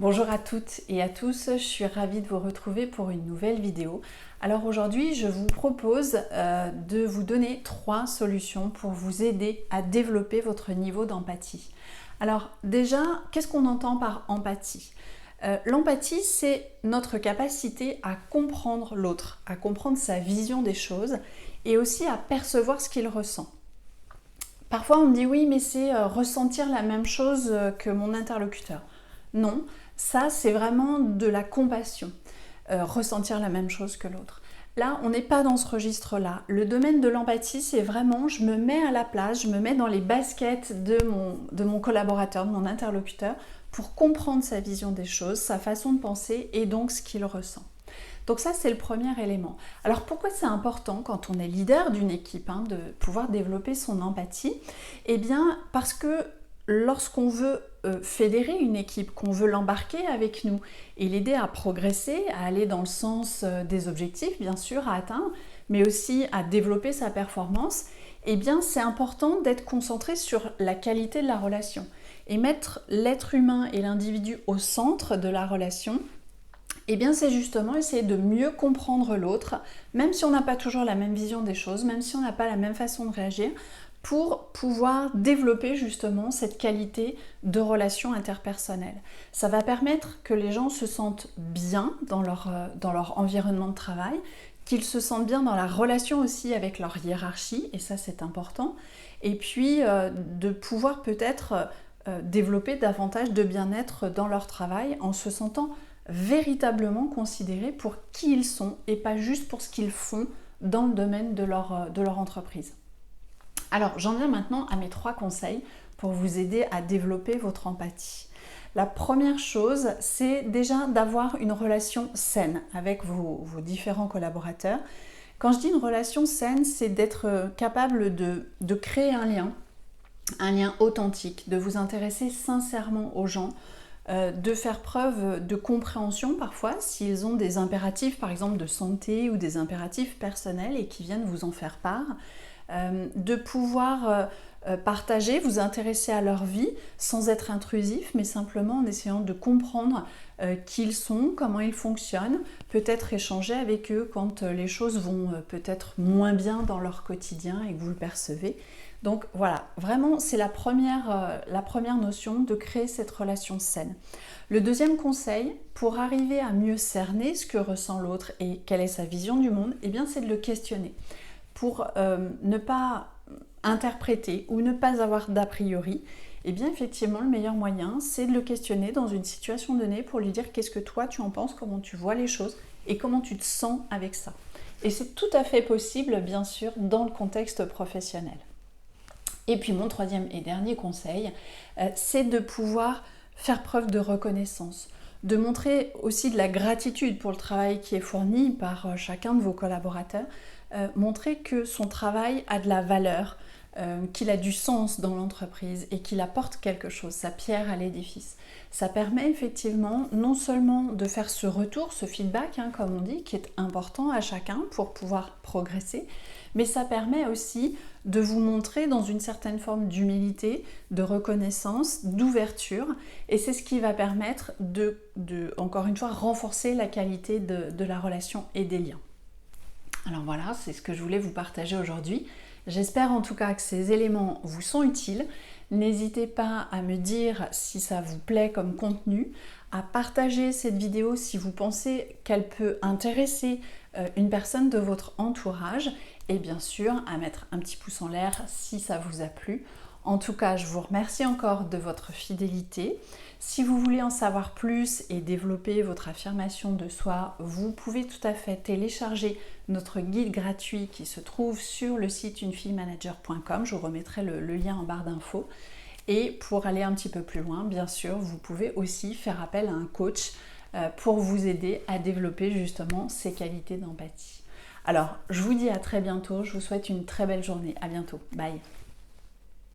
Bonjour à toutes et à tous, je suis ravie de vous retrouver pour une nouvelle vidéo. Alors aujourd'hui, je vous propose de vous donner 3 solutions pour vous aider à développer votre niveau d'empathie. Alors déjà, qu'est-ce qu'on entend par empathie ? L'empathie, c'est notre capacité à comprendre l'autre, à comprendre sa vision des choses et aussi à percevoir ce qu'il ressent. Parfois on me dit oui, mais c'est ressentir la même chose que mon interlocuteur. Non, ça c'est vraiment de la compassion, ressentir la même chose que l'autre. Là, on n'est pas dans ce registre-là. Le domaine de l'empathie, c'est vraiment, je me mets à la place, je me mets dans les baskets de mon collaborateur, de mon interlocuteur, pour comprendre sa vision des choses, sa façon de penser et donc ce qu'il ressent. Donc ça, c'est le premier élément. Alors pourquoi c'est important quand on est leader d'une équipe de pouvoir développer son empathie ? Eh bien parce que lorsqu'on veut fédérer une équipe, qu'on veut l'embarquer avec nous et l'aider à progresser, à aller dans le sens des objectifs, bien sûr, à atteindre, mais aussi à développer sa performance, eh bien c'est important d'être concentré sur la qualité de la relation et mettre l'être humain et l'individu au centre de la relation. Eh bien c'est justement essayer de mieux comprendre l'autre, même si on n'a pas toujours la même vision des choses, même si on n'a pas la même façon de réagir, pour pouvoir développer justement cette qualité de relation interpersonnelle. Ça va permettre que les gens se sentent bien dans leur environnement de travail, qu'ils se sentent bien dans la relation aussi avec leur hiérarchie, et ça c'est important, et puis de pouvoir peut-être développer davantage de bien-être dans leur travail en se sentant véritablement considérés pour qui ils sont et pas juste pour ce qu'ils font dans le domaine de leur entreprise. Alors j'en viens maintenant à mes 3 conseils pour vous aider à développer votre empathie. La première chose, c'est déjà d'avoir une relation saine avec vos différents collaborateurs. Quand je dis une relation saine, c'est d'être capable de créer un lien authentique, de vous intéresser sincèrement aux gens, de faire preuve de compréhension parfois s'ils ont des impératifs par exemple de santé ou des impératifs personnels et qui viennent vous en faire part, de pouvoir partager, vous intéresser à leur vie sans être intrusif mais simplement en essayant de comprendre qui ils sont, comment ils fonctionnent, peut-être échanger avec eux quand les choses vont peut-être moins bien dans leur quotidien et que vous le percevez. Donc voilà, vraiment c'est la première notion de créer cette relation saine. Le deuxième conseil, pour arriver à mieux cerner ce que ressent l'autre et quelle est sa vision du monde, eh bien c'est de le questionner. Pour ne pas interpréter ou ne pas avoir d'a priori, eh bien effectivement le meilleur moyen c'est de le questionner dans une situation donnée pour lui dire qu'est-ce que toi tu en penses, comment tu vois les choses et comment tu te sens avec ça. Et c'est tout à fait possible bien sûr dans le contexte professionnel. Et puis mon troisième et dernier conseil, c'est de pouvoir faire preuve de reconnaissance, de montrer aussi de la gratitude pour le travail qui est fourni par chacun de vos collaborateurs, montrer que son travail a de la valeur, qu'il a du sens dans l'entreprise et qu'il apporte quelque chose, sa pierre à l'édifice. Ça permet effectivement non seulement de faire ce retour, ce feedback, comme on dit, qui est important à chacun pour pouvoir progresser, mais ça permet aussi de vous montrer dans une certaine forme d'humilité, de reconnaissance, d'ouverture, et c'est ce qui va permettre de encore une fois, renforcer la qualité de la relation et des liens. Alors voilà, c'est ce que je voulais vous partager aujourd'hui. J'espère en tout cas que ces éléments vous sont utiles. N'hésitez pas à me dire si ça vous plaît comme contenu, à partager cette vidéo si vous pensez qu'elle peut intéresser une personne de votre entourage et bien sûr à mettre un petit pouce en l'air si ça vous a plu. En tout cas, je vous remercie encore de votre fidélité. Si vous voulez en savoir plus et développer votre affirmation de soi, vous pouvez tout à fait télécharger notre guide gratuit qui se trouve sur le site unefillemanager.com. Je vous remettrai le lien en barre d'infos. Et pour aller un petit peu plus loin, bien sûr, vous pouvez aussi faire appel à un coach pour vous aider à développer justement ces qualités d'empathie. Alors, je vous dis à très bientôt. Je vous souhaite une très belle journée. À bientôt. Bye.